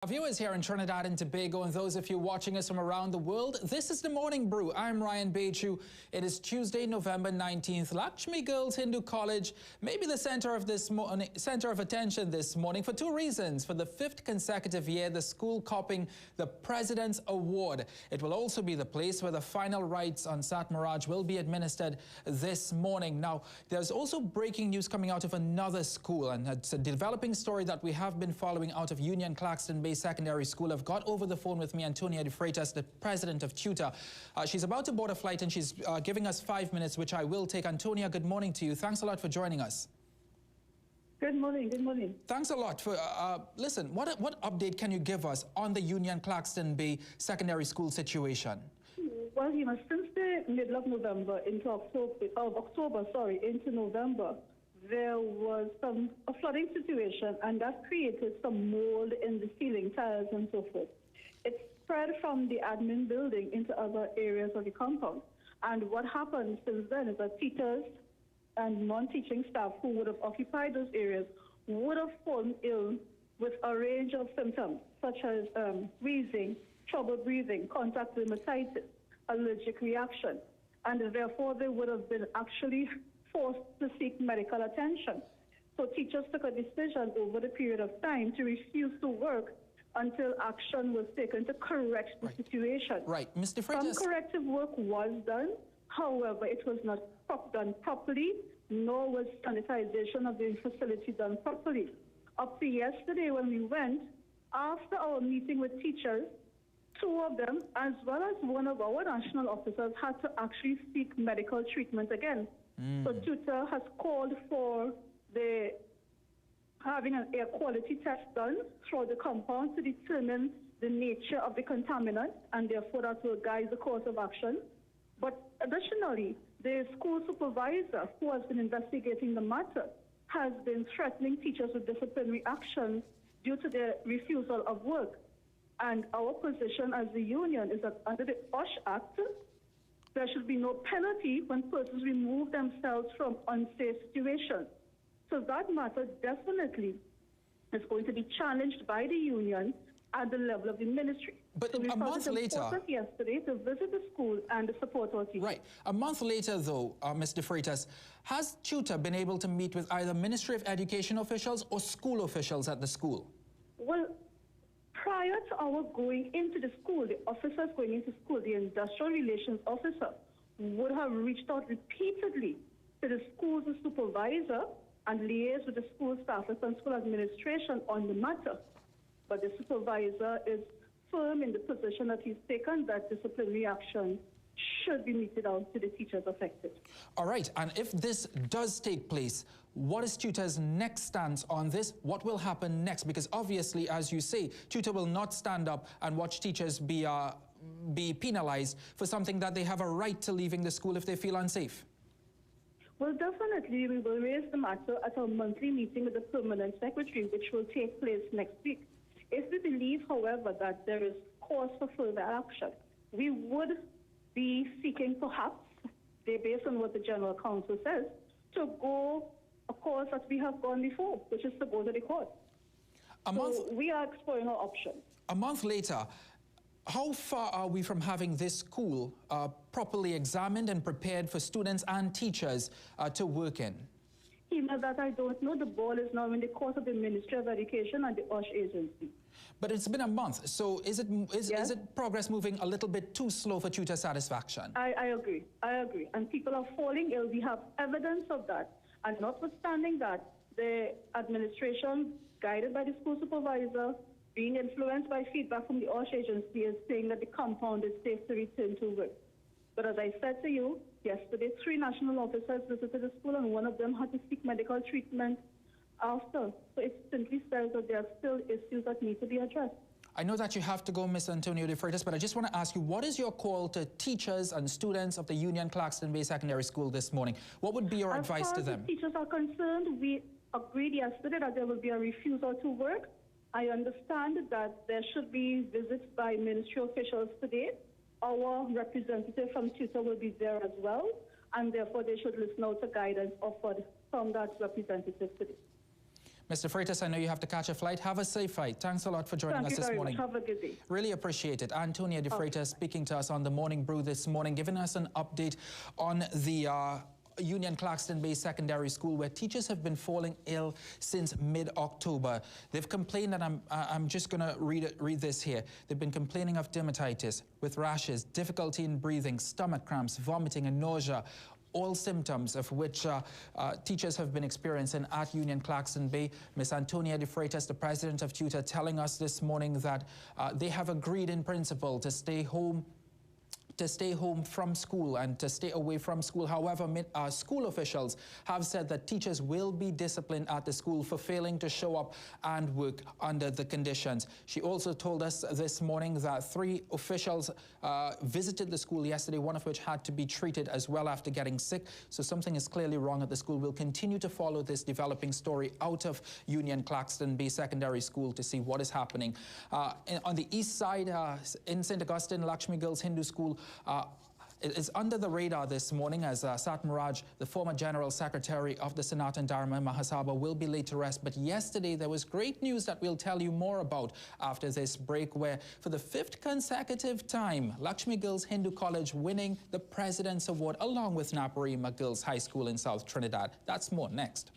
Our viewers here in Trinidad and Tobago and those of you watching us from around the world, this is the Morning Brew. I'm Ryan Bachoo. It is Tuesday, November 19th. Lakshmi Girls Hindu College may be the center of attention this morning for two reasons. For the fifth consecutive year, the school copping the President's Award. It will also be the place where the final rites on Satmaraj will be administered this morning. Now, there's also breaking news coming out of another school, and it's a developing story that we have been following out of Union Claxton Bay Secondary School. I've got over the phone with me Antonia de Freitas, the president of TTUTA. She's about to board a flight and she's giving us 5 minutes, which I will take. Antonia, good morning to you. Thanks a lot for joining us. Good morning. Good morning. Thanks a lot for, listen, what update can you give us on the Union Claxton Bay Secondary School situation? Well, since the middle of November into October, into November, there was a flooding situation, and that created some mold in the ceiling tiles and so forth. It spread from the admin building into other areas of the compound. And what happened since then is that teachers and non-teaching staff who would have occupied those areas would have fallen ill with a range of symptoms, such as wheezing, trouble breathing, contact dermatitis, allergic reaction. And therefore, they would have been actually forced to seek medical attention. So teachers took a decision over the period of time to refuse to work until action was taken to correct the situation. Right. Mr. Freitas. Some corrective work was done. However, it was not done properly, nor was sanitization of the facility done properly. Up to yesterday when we went, after our meeting with teachers, two of them, as well as one of our national officers, had to actually seek medical treatment again. So TTUTA has called for having an air quality test done throughout the compound to determine the nature of the contaminant, and therefore that will guide the course of action. But additionally, the school supervisor who has been investigating the matter has been threatening teachers with disciplinary action due to their refusal of work. And our position as the union is that under the OSH Act, there should be no penalty when persons remove themselves from unsafe situations. So that matter definitely is going to be challenged by the union at the level of the ministry. But so a month later, yesterday to visit the school and to support our teachers. Right. A month later, though, Mr. Freitas, has TTUTA been able to meet with either Ministry of Education officials or school officials at the school? Well, prior to our going into the school, the officers going into school, the industrial relations officer would have reached out repeatedly to the school's supervisor and liaised with the school staff and school administration on the matter. But the supervisor is firm in the position that he's taken that disciplinary action should be meted out to the teachers affected. All right, and if this does take place, what is TTUTA's next stance on this? What will happen next? Because obviously, as you say, TTUTA will not stand up and watch teachers be penalized for something that they have a right to leaving the school if they feel unsafe. Well, definitely, we will raise the matter at our monthly meeting with the permanent secretary, which will take place next week. If we believe, however, that there is cause for further action, we would be seeking, perhaps, based on what the General Counsel says, to go a course that we have gone before, which is to go to the court. So we are exploring our options. A month later, how far are we from having this school properly examined and prepared for students and teachers to work in? That I don't know. The ball is now in the court of the Ministry of Education and the OSH agency. But it's been a month, so is it progress moving a little bit too slow for TTUTA's satisfaction? I agree. I agree. And people are falling ill. We have evidence of that. And notwithstanding that, the administration, guided by the school supervisor, being influenced by feedback from the OSH agency, is saying that the compound is safe to return to work. But as I said to you, yesterday, 3 national officers visited the school, and one of them had to seek medical treatment after. So it simply says that there are still issues that need to be addressed. I know that you have to go, Ms. Antonia de Freitas, but I just want to ask you, what is your call to teachers and students of the Union Claxton Bay Secondary School this morning? What would be your advice to them? As far as the teachers are concerned, we agreed yesterday that there will be a refusal to work. I understand that there should be visits by ministry officials today. Our representative from TTUTA will be there as well, and therefore they should listen out to guidance offered from that representative today. Mr. Freitas, I know you have to catch a flight. Have a safe flight. Thanks a lot for joining us this morning. Thank you very much. Have a good day. Really appreciate it. Antonia de Freitas speaking to us on the Morning Brew this morning, giving us an update on the Union Claxton Bay Secondary School, where teachers have been falling ill since mid-October. They've complained, and I'm just going to read this here. They've been complaining of dermatitis with rashes, difficulty in breathing, stomach cramps, vomiting and nausea, all symptoms of which teachers have been experiencing at Union Claxton Bay. Ms. Antonia de Freitas, the president of TTUTA, telling us this morning that they have agreed in principle to stay home from school and to stay away from school. However, school officials have said that teachers will be disciplined at the school for failing to show up and work under the conditions. She also told us this morning that 3 officials visited the school yesterday, one of which had to be treated as well after getting sick. So something is clearly wrong at the school. We'll continue to follow this developing story out of Union Claxton Bay Secondary School to see what is happening. On the east side, in St. Augustine, Lakshmi Girls Hindu School, it is under the radar this morning as Satmaraj, the former General Secretary of the Sanatan Dharma Mahasabha, will be laid to rest. But yesterday there was great news that we'll tell you more about after this break, where for the 5th consecutive time, Lakshmi Girls Hindu College winning the President's Award along with Naparima Girls High School in South Trinidad. That's more next.